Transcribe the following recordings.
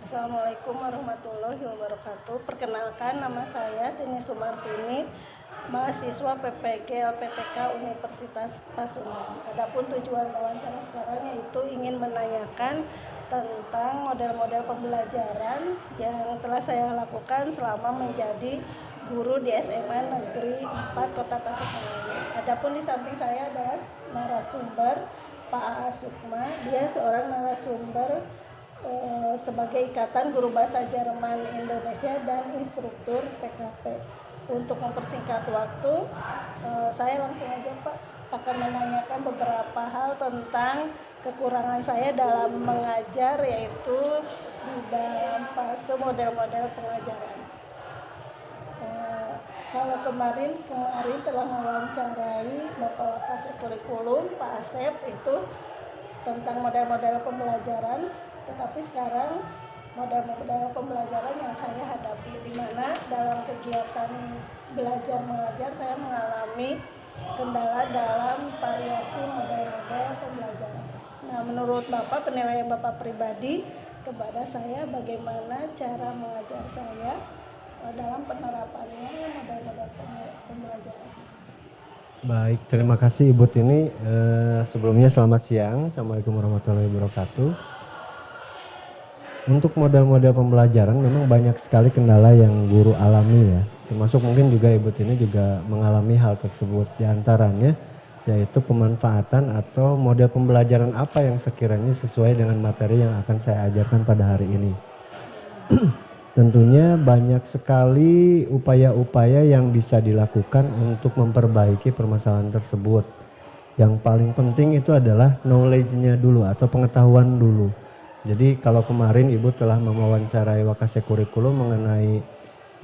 Assalamualaikum warahmatullahi wabarakatuh. Perkenalkan, nama saya Tini Sumartini, mahasiswa PPG LPTK Universitas Pasundan. Adapun tujuan wawancara sekarang yaitu ingin menanyakan tentang model-model pembelajaran yang telah saya lakukan selama menjadi guru di SMA Negeri 4 Kota Tasikmalaya. Adapun di samping saya adalah narasumber Pak A. Sukma. Dia seorang narasumber sebagai Ikatan Guru Bahasa Jerman Indonesia dan instruktur PKP. Untuk mempersingkat waktu, saya langsung aja Pak akan menanyakan beberapa hal tentang kekurangan saya dalam mengajar, yaitu di dalam fase model-model pengajaran. Kalau kemarin telah mewawancarai Bapak Wakasek Kurikulum Pak Asep itu tentang model-model pembelajaran. Tetapi sekarang model-model pembelajaran yang saya hadapi, di mana dalam kegiatan belajar mengajar saya mengalami kendala dalam variasi model-model pembelajaran. Nah, menurut Bapak, penilaian Bapak pribadi kepada saya, bagaimana cara mengajar saya dalam penerapannya model-model pembelajaran? Baik, terima kasih Ibu Tini. Sebelumnya selamat siang. Assalamualaikum warahmatullahi wabarakatuh. Untuk model-model pembelajaran memang banyak sekali kendala yang guru alami ya. Termasuk mungkin juga Ibu Tini juga mengalami hal tersebut. Di antaranya yaitu pemanfaatan atau model pembelajaran apa yang sekiranya sesuai dengan materi yang akan saya ajarkan pada hari ini. Tentunya banyak sekali upaya-upaya yang bisa dilakukan untuk memperbaiki permasalahan tersebut. Yang paling penting itu adalah knowledge-nya dulu atau pengetahuan dulu. Jadi kalau kemarin Ibu telah mewawancarai Wakasek Kurikulum mengenai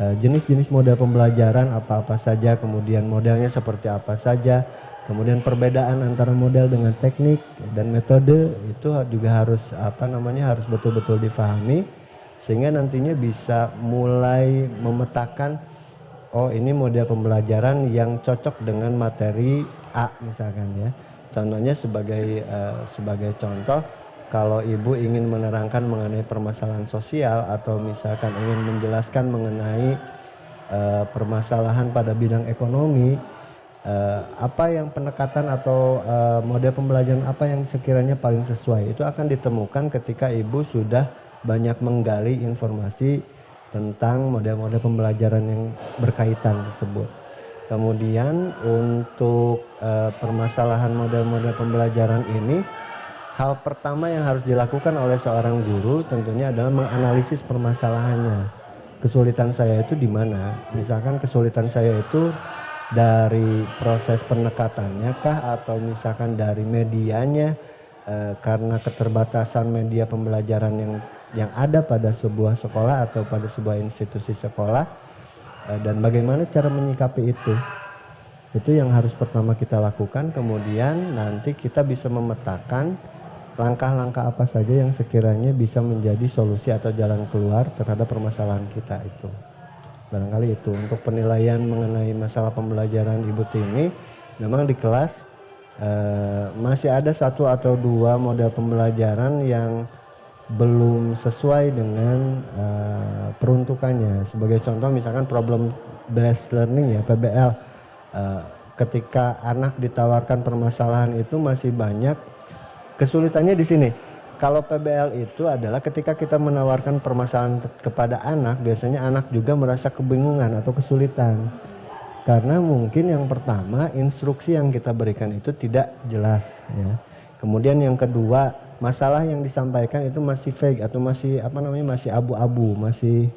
jenis-jenis model pembelajaran apa-apa saja, kemudian modelnya seperti apa saja, kemudian perbedaan antara model dengan teknik dan metode itu juga harus harus betul-betul difahami, sehingga nantinya bisa mulai memetakan, oh ini model pembelajaran yang cocok dengan materi A misalkan ya. Contohnya sebagai contoh, kalau Ibu ingin menerangkan mengenai permasalahan sosial atau misalkan ingin menjelaskan mengenai permasalahan pada bidang ekonomi, apa yang pendekatan atau model pembelajaran apa yang sekiranya paling sesuai, itu akan ditemukan ketika Ibu sudah banyak menggali informasi tentang model-model pembelajaran yang berkaitan tersebut. Kemudian untuk permasalahan model-model pembelajaran ini, hal pertama yang harus dilakukan oleh seorang guru tentunya adalah menganalisis permasalahannya. Kesulitan saya itu di mana? Misalkan kesulitan saya itu dari proses pendekatannya kah, atau misalkan dari medianya, karena keterbatasan media pembelajaran yang ada pada sebuah sekolah atau pada sebuah institusi sekolah, dan bagaimana cara menyikapi itu. Itu yang harus pertama kita lakukan. Kemudian nanti kita bisa memetakan langkah-langkah apa saja yang sekiranya bisa menjadi solusi atau jalan keluar terhadap permasalahan kita itu. Barangkali itu untuk penilaian mengenai masalah pembelajaran Ibu Tini. Memang di kelas masih ada satu atau dua model pembelajaran yang belum sesuai dengan peruntukannya. Sebagai contoh misalkan problem based learning ya, PBL. Ketika anak ditawarkan permasalahan itu masih banyak kesulitannya di sini. Kalau PBL itu adalah ketika kita menawarkan permasalahan kepada anak, biasanya anak juga merasa kebingungan atau kesulitan. Karena mungkin yang pertama, instruksi yang kita berikan itu tidak jelas ya. Kemudian yang kedua, masalah yang disampaikan itu masih vague atau masih masih abu-abu, masih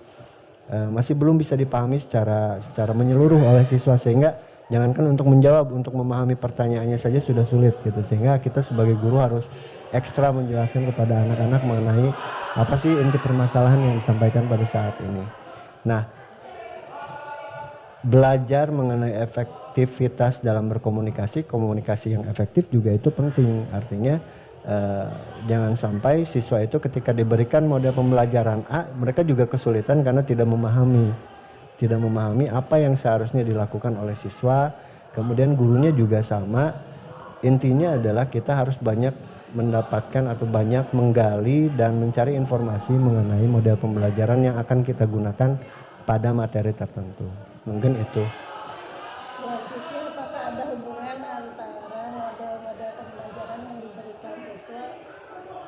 belum bisa dipahami secara menyeluruh oleh siswa, sehingga jangankan untuk menjawab, untuk memahami pertanyaannya saja sudah sulit gitu. Sehingga kita sebagai guru harus ekstra menjelaskan kepada anak-anak mengenai apa sih inti permasalahan yang disampaikan pada saat ini. Nah, belajar mengenai efektivitas dalam berkomunikasi, komunikasi yang efektif juga itu penting. Artinya jangan sampai siswa itu ketika diberikan model pembelajaran A, mereka juga kesulitan karena tidak memahami apa yang seharusnya dilakukan oleh siswa. Kemudian gurunya juga sama. Intinya adalah kita harus banyak mendapatkan atau banyak menggali dan mencari informasi mengenai model pembelajaran yang akan kita gunakan pada materi tertentu. Mungkin itu. Selanjutnya, apakah ada hubungan antara model-model pembelajaran yang diberikan siswa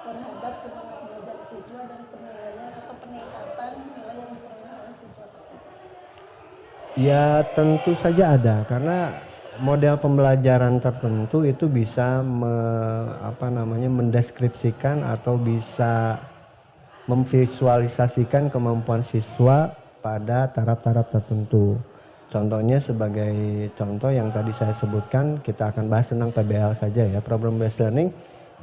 terhadap semangat belajar siswa dan penilaian atau peningkatan nilai yang diperoleh oleh siswa tersebut? Ya tentu saja ada, karena model pembelajaran tertentu itu bisa mendeskripsikan atau bisa memvisualisasikan kemampuan siswa pada taraf-taraf tertentu. Contohnya sebagai contoh yang tadi saya sebutkan, kita akan bahas tentang PBL saja ya. Problem based learning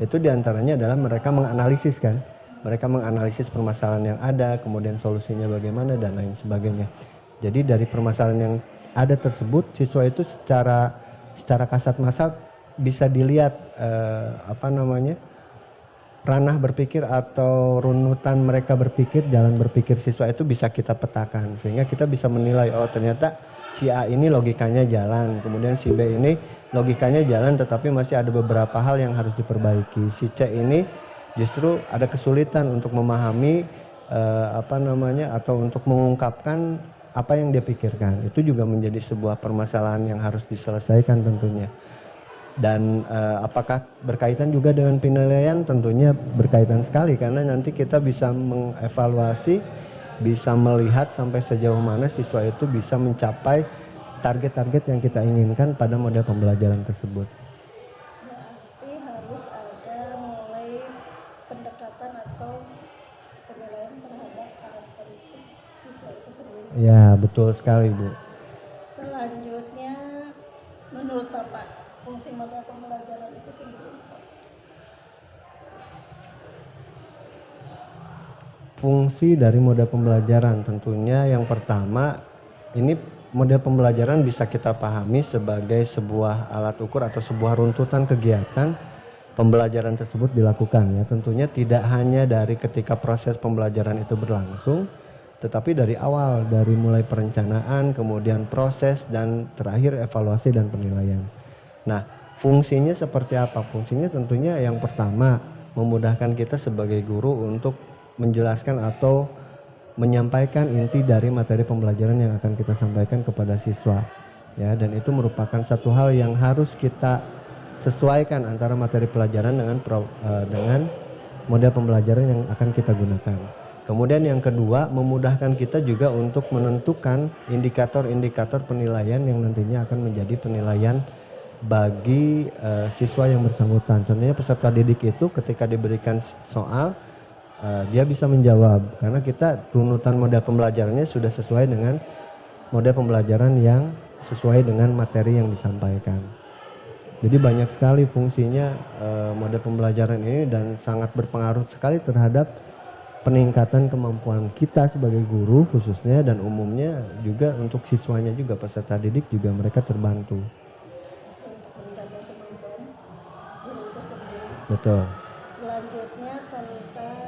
itu diantaranya adalah mereka menganalisis kan. Mereka menganalisis permasalahan yang ada, kemudian solusinya bagaimana dan lain sebagainya. Jadi dari permasalahan yang ada tersebut, siswa itu secara kasat mata bisa dilihat ranah berpikir atau runutan mereka berpikir, jalan berpikir siswa itu bisa kita petakan sehingga kita bisa menilai, oh ternyata si A ini logikanya jalan, kemudian si B ini logikanya jalan tetapi masih ada beberapa hal yang harus diperbaiki. Si C ini justru ada kesulitan untuk memahami atau untuk mengungkapkan apa yang dia pikirkan. Itu juga menjadi sebuah permasalahan yang harus diselesaikan tentunya. Dan apakah berkaitan juga dengan penilaian? Tentunya berkaitan sekali, karena nanti kita bisa mengevaluasi, bisa melihat sampai sejauh mana siswa itu bisa mencapai target-target yang kita inginkan pada model pembelajaran tersebut. Berarti harus ada mulai pendekatan atau penilaian terhadap karakteristik siswa itu sendiri. Ya, betul sekali, Bu. Selanjutnya, menurut Bapak, fungsi model pembelajaran itu sendiri untuk apa? Fungsi dari model pembelajaran tentunya yang pertama, ini model pembelajaran bisa kita pahami sebagai sebuah alat ukur atau sebuah runtutan kegiatan pembelajaran tersebut dilakukan ya. Tentunya tidak hanya dari ketika proses pembelajaran itu berlangsung, tetapi dari awal, dari mulai perencanaan, kemudian proses, dan terakhir evaluasi dan penilaian. Nah, fungsinya seperti apa? Fungsinya tentunya yang pertama memudahkan kita sebagai guru untuk menjelaskan atau menyampaikan inti dari materi pembelajaran yang akan kita sampaikan kepada siswa. Ya, dan itu merupakan satu hal yang harus kita sesuaikan antara materi pelajaran dengan model pembelajaran yang akan kita gunakan. Kemudian yang kedua, memudahkan kita juga untuk menentukan indikator-indikator penilaian yang nantinya akan menjadi penilaian bagi siswa yang bersangkutan. Contohnya peserta didik itu ketika diberikan soal, dia bisa menjawab karena kita runutan model pembelajarannya sudah sesuai dengan model pembelajaran yang sesuai dengan materi yang disampaikan. Jadi banyak sekali fungsinya model pembelajaran ini dan sangat berpengaruh sekali terhadap peningkatan kemampuan kita sebagai guru khususnya, dan umumnya juga untuk siswanya juga, peserta didik juga mereka terbantu. Untuk meningkatkan kemampuan guru itu sendiri. Betul. Selanjutnya tentang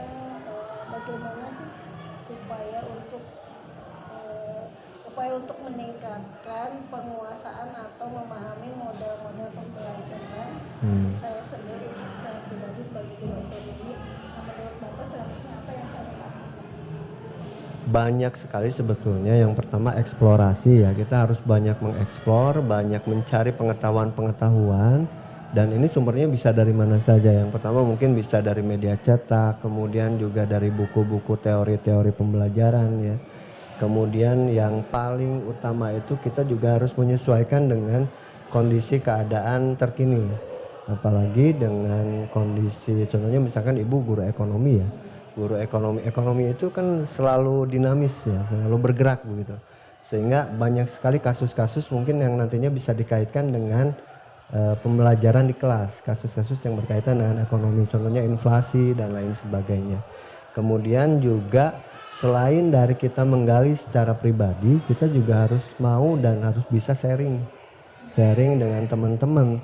bagaimana sih upaya untuk meningkatkan penguasaan atau memahami model-model pembelajaran. Untuk saya sendiri, untuk saya pribadi sebagai guru ekonomi, menurut Bapak seharusnya apa yang saya lakukan? Banyak sekali sebetulnya. Yang pertama eksplorasi ya, kita harus banyak mengeksplor, banyak mencari pengetahuan, dan ini sumbernya bisa dari mana saja. Yang pertama mungkin bisa dari media cetak, kemudian juga dari buku-buku teori-teori pembelajaran ya. Kemudian yang paling utama itu kita juga harus menyesuaikan dengan kondisi keadaan terkini, apalagi dengan kondisi, contohnya misalkan ibu guru ekonomi ya. Guru ekonomi itu kan selalu dinamis ya, selalu bergerak begitu, sehingga banyak sekali kasus-kasus mungkin yang nantinya bisa dikaitkan dengan pembelajaran di kelas, kasus-kasus yang berkaitan dengan ekonomi, contohnya inflasi dan lain sebagainya. Kemudian juga selain dari kita menggali secara pribadi, kita juga harus mau dan harus bisa sharing dengan teman-teman.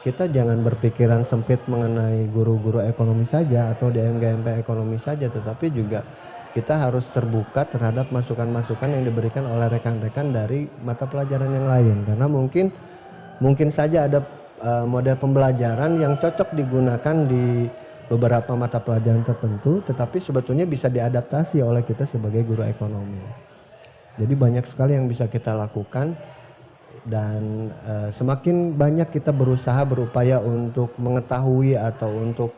Kita jangan berpikiran sempit mengenai guru-guru ekonomi saja atau DMGMP ekonomi saja, tetapi juga kita harus terbuka terhadap masukan-masukan yang diberikan oleh rekan-rekan dari mata pelajaran yang lain, karena mungkin saja ada model pembelajaran yang cocok digunakan di beberapa mata pelajaran tertentu, tetapi sebetulnya bisa diadaptasi oleh kita sebagai guru ekonomi. Jadi banyak sekali yang bisa kita lakukan, dan semakin banyak kita berupaya untuk mengetahui atau untuk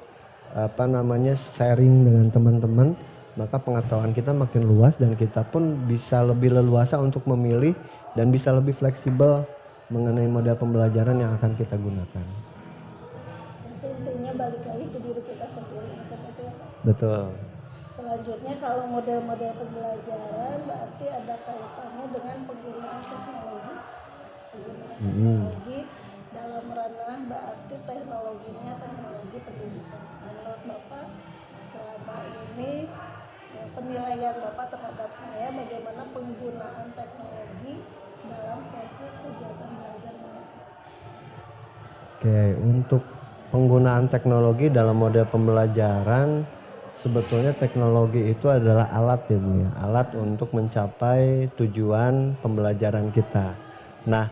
sharing dengan teman-teman, maka pengetahuan kita makin luas dan kita pun bisa lebih leluasa untuk memilih dan bisa lebih fleksibel mengenai model pembelajaran yang akan kita gunakan. Berarti intinya balik lagi ke diri kita sendiri, betul ya Pak? Betul. Selanjutnya kalau model-model pembelajaran berarti ada kaitannya dengan penggunaan teknologi. Teknologi dalam ranah berarti teknologinya teknologi pendidikan. Menurut Bapak selama ini penilaian Bapak terhadap saya bagaimana penggunaan teknologi dalam proses kegiatan belajar mengajar? Oke, untuk penggunaan teknologi dalam model pembelajaran, sebetulnya teknologi itu adalah alat ya Bu ya, alat untuk mencapai tujuan pembelajaran kita. Nah,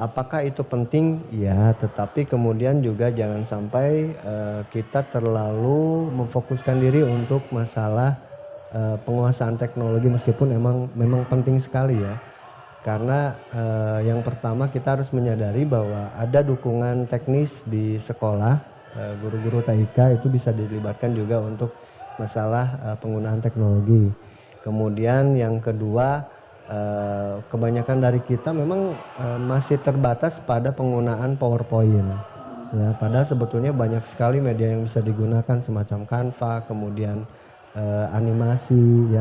apakah itu penting? Ya, tetapi kemudian juga jangan sampai kita terlalu memfokuskan diri untuk masalah penguasaan teknologi, meskipun memang penting sekali ya. Karena yang pertama kita harus menyadari bahwa ada dukungan teknis di sekolah, guru-guru TIK itu bisa dilibatkan juga untuk masalah penggunaan teknologi. Kemudian yang kedua, kebanyakan dari kita memang masih terbatas pada penggunaan PowerPoint. Ya, padahal sebetulnya banyak sekali media yang bisa digunakan semacam Canva, kemudian animasi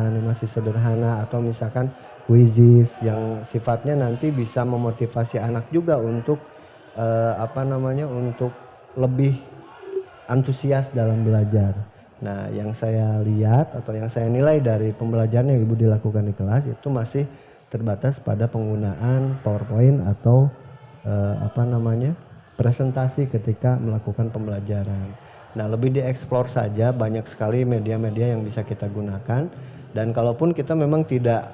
sederhana, atau misalkan quizzes yang sifatnya nanti bisa memotivasi anak juga untuk untuk lebih antusias dalam belajar. Nah, yang saya lihat atau yang saya nilai dari pembelajaran yang Ibu dilakukan di kelas itu masih terbatas pada penggunaan PowerPoint atau presentasi ketika melakukan pembelajaran. Nah, lebih dieksplor saja, banyak sekali media-media yang bisa kita gunakan, dan kalaupun kita memang tidak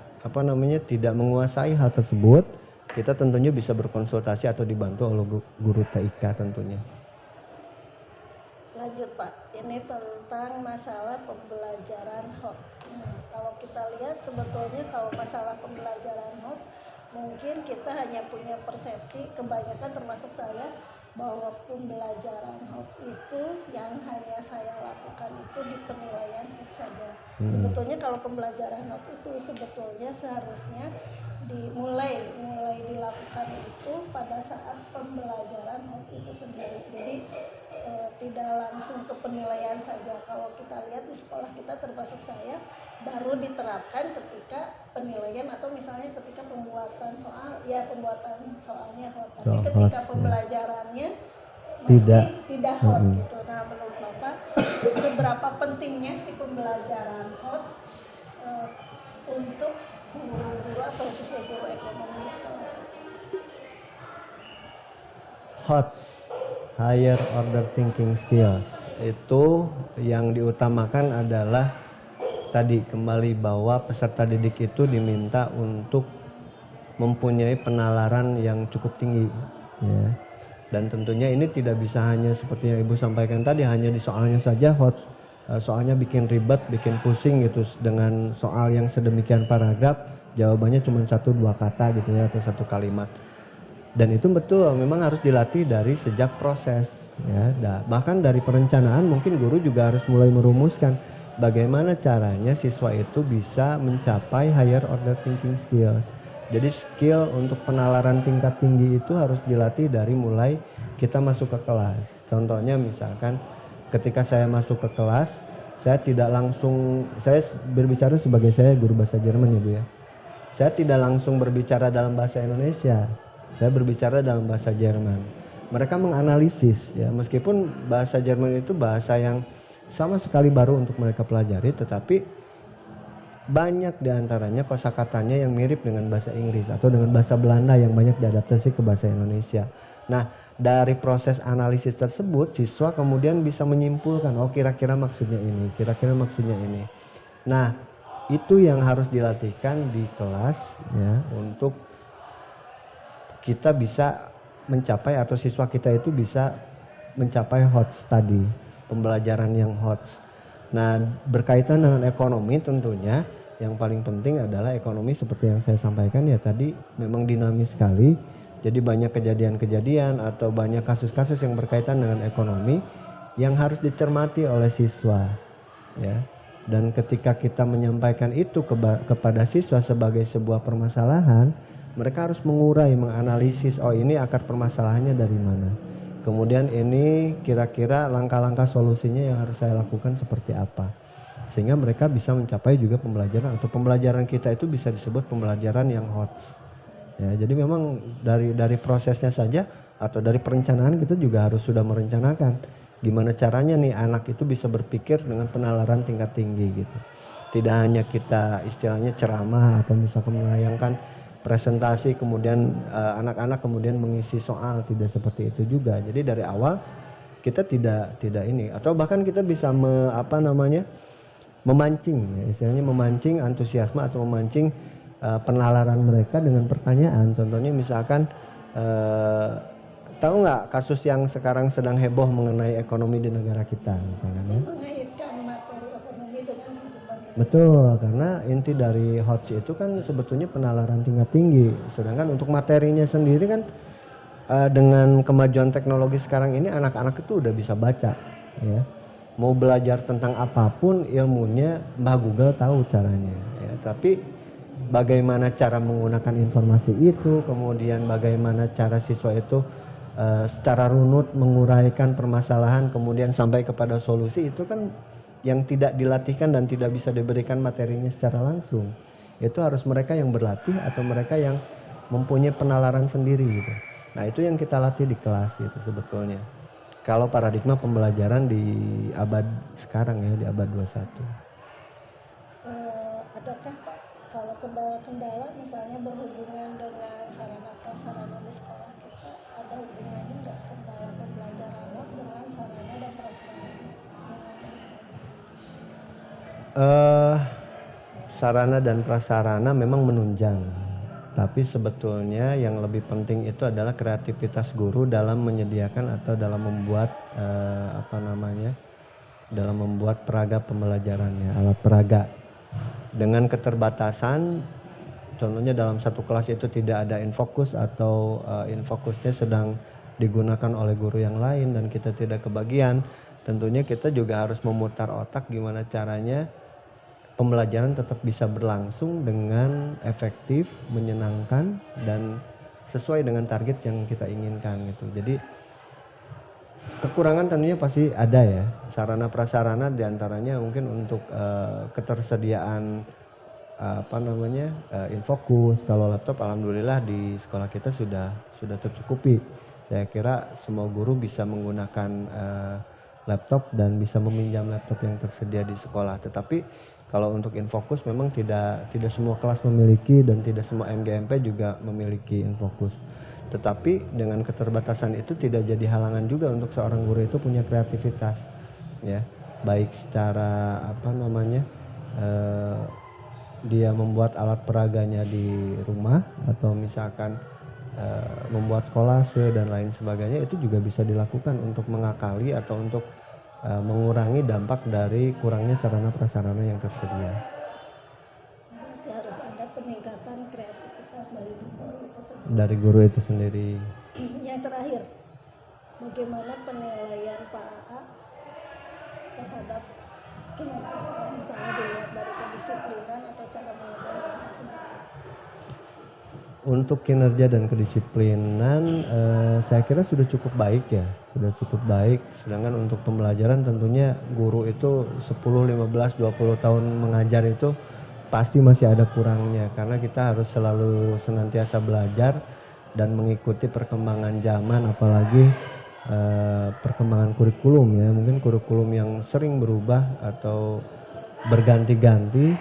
menguasai hal tersebut, kita tentunya bisa berkonsultasi atau dibantu oleh guru TIK tentunya. Lanjut Pak, ini tentang masalah pembelajaran HOTS. Nah, kalau kita lihat sebetulnya kalau masalah pembelajaran HOTS, mungkin kita hanya punya persepsi, kebanyakan termasuk saya, bahwa pembelajaran HOTS itu yang hanya saya lakukan itu di penilaian HOTS saja. Sebetulnya kalau pembelajaran HOTS itu sebetulnya seharusnya dimulai dilakukan itu pada saat pembelajaran HOTS itu sendiri. Jadi tidak langsung ke penilaian saja. Kalau kita lihat di sekolah kita termasuk saya baru diterapkan ketika penilaian atau misalnya ketika pembuatan soalnya HOT. Tapi ketika pembelajarannya masih tidak HOT gitu. Nah, menurut Bapak seberapa pentingnya sih pembelajaran HOT untuk guru-guru atau siswa guru ekonomi di sekolah? HOTS, Higher Order Thinking Skills, itu yang diutamakan adalah tadi kembali bahwa peserta didik itu diminta untuk mempunyai penalaran yang cukup tinggi ya. Dan tentunya ini tidak bisa hanya seperti yang Ibu sampaikan tadi, hanya di soalnya saja HOTS. Soalnya bikin ribet, bikin pusing gitu, dengan soal yang sedemikian paragraf jawabannya cuma 1-2 kata gitu ya, atau 1 kalimat. Dan itu betul memang harus dilatih dari sejak proses ya. Bahkan dari perencanaan mungkin guru juga harus mulai merumuskan bagaimana caranya siswa itu bisa mencapai higher order thinking skills. Jadi skill untuk penalaran tingkat tinggi itu harus dilatih dari mulai kita masuk ke kelas. Contohnya misalkan ketika saya masuk ke kelas, saya berbicara sebagai saya guru bahasa Jerman ya Bu ya. Saya tidak langsung berbicara dalam bahasa Indonesia. Saya berbicara dalam bahasa Jerman. Mereka menganalisis ya, meskipun bahasa Jerman itu bahasa yang sama sekali baru untuk mereka pelajari, tetapi banyak diantaranya kosakatanya yang mirip dengan bahasa Inggris atau dengan bahasa Belanda yang banyak diadaptasi ke bahasa Indonesia. Nah, dari proses analisis tersebut siswa kemudian bisa menyimpulkan, oh kira-kira maksudnya ini, kira-kira maksudnya ini. Nah, itu yang harus dilatihkan di kelas ya, untuk kita bisa mencapai atau siswa kita itu bisa mencapai hot study, pembelajaran yang hot. Nah, berkaitan dengan ekonomi tentunya yang paling penting adalah ekonomi seperti yang saya sampaikan ya tadi, memang dinamis sekali. Jadi banyak kejadian-kejadian atau banyak kasus-kasus yang berkaitan dengan ekonomi yang harus dicermati oleh siswa ya. Dan ketika kita menyampaikan itu kepada siswa sebagai sebuah permasalahan, mereka harus mengurai, menganalisis, oh ini akar permasalahannya dari mana. Kemudian ini kira-kira langkah-langkah solusinya yang harus saya lakukan seperti apa. Sehingga mereka bisa mencapai juga pembelajaran atau pembelajaran kita itu bisa disebut pembelajaran yang hot. Ya, jadi memang dari prosesnya saja atau dari perencanaan kita juga harus sudah merencanakan gimana caranya nih anak itu bisa berpikir dengan penalaran tingkat tinggi gitu. Tidak hanya kita istilahnya ceramah atau misalkan menayangkan presentasi kemudian anak-anak kemudian mengisi soal, tidak seperti itu juga. Jadi dari awal kita tidak ini atau bahkan kita bisa memancing ya, istilahnya memancing antusiasme atau memancing penalaran mereka dengan pertanyaan. Contohnya misalkan tahu nggak kasus yang sekarang sedang heboh mengenai ekonomi di negara kita misalnya ya? Mengaitkan materi ekonomi dengan kehidupan kita. Betul, karena inti dari HOTS itu kan sebetulnya penalaran tingkat tinggi. Sedangkan untuk materinya sendiri kan dengan kemajuan teknologi sekarang ini anak-anak itu udah bisa baca ya. Mau belajar tentang apapun ilmunya Mbah Google tahu caranya ya. Tapi bagaimana cara menggunakan informasi itu, kemudian bagaimana cara siswa itu secara runut menguraikan permasalahan kemudian sampai kepada solusi, itu kan yang tidak dilatihkan dan tidak bisa diberikan materinya secara langsung. Itu harus mereka yang berlatih atau mereka yang mempunyai penalaran sendiri gitu. Nah, itu yang kita latih di kelas itu sebetulnya. Kalau paradigma pembelajaran di abad sekarang ya, di abad 21. Adakah Pak kalau kendala-kendala misalnya berhubungan dengan sarana prasarana di sekolah kita, ada hubungannya nggak kendala pembelajaran dengan sarana dan prasarana yang ada di sekolah? Sarana dan prasarana memang menunjang, tapi sebetulnya yang lebih penting itu adalah kreativitas guru dalam menyediakan atau dalam membuat dalam membuat peraga pembelajarannya, alat peraga. Dengan keterbatasan, contohnya dalam satu kelas itu tidak ada infokus atau infokusnya sedang digunakan oleh guru yang lain dan kita tidak kebagian, tentunya kita juga harus memutar otak gimana caranya pembelajaran tetap bisa berlangsung dengan efektif, menyenangkan dan sesuai dengan target yang kita inginkan gitu. Jadi kekurangan tentunya pasti ada ya, sarana prasarana diantaranya mungkin untuk ketersediaan infokus. Kalau laptop alhamdulillah di sekolah kita sudah tercukupi. Saya kira semua guru bisa menggunakan laptop dan bisa meminjam laptop yang tersedia di sekolah. Tetapi kalau untuk infokus memang tidak semua kelas memiliki dan tidak semua MGMP juga memiliki infokus. Tetapi dengan keterbatasan itu tidak jadi halangan juga untuk seorang guru itu punya kreativitas ya, baik secara dia membuat alat peraganya di rumah atau misalkan membuat kolase dan lain sebagainya, itu juga bisa dilakukan untuk mengakali atau untuk mengurangi dampak dari kurangnya sarana prasarana yang tersedia. Berarti harus ada peningkatan kreativitas dari guru itu sendiri. Dari guru itu sendiri. Yang terakhir, bagaimana penilaian Pak AA terhadap kinerja sekolah, misalnya dilihat dari kedisiplinan atau cara mengajar sendiri? Untuk kinerja dan kedisiplinan saya kira sudah cukup baik ya, sudah cukup baik. Sedangkan untuk pembelajaran tentunya guru itu 10, 15, 20 tahun mengajar itu pasti masih ada kurangnya, karena kita harus selalu senantiasa belajar dan mengikuti perkembangan zaman, apalagi perkembangan kurikulum ya. Mungkin kurikulum yang sering berubah atau berganti-ganti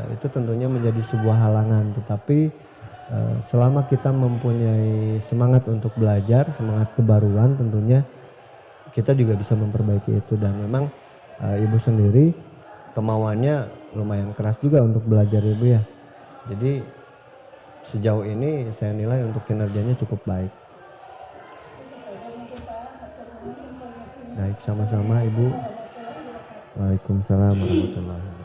itu tentunya menjadi sebuah halangan. Tetapi selama kita mempunyai semangat untuk belajar, semangat kebaruan, tentunya kita juga bisa memperbaiki itu. Dan memang ibu sendiri kemauannya lumayan keras juga untuk belajar ibu ya. Jadi sejauh ini saya nilai untuk kinerjanya cukup baik. Baik, sama-sama Ibu. warahmatullahi wabarakatuh. Waalaikumsalam warahmatullahi wabarakatuh.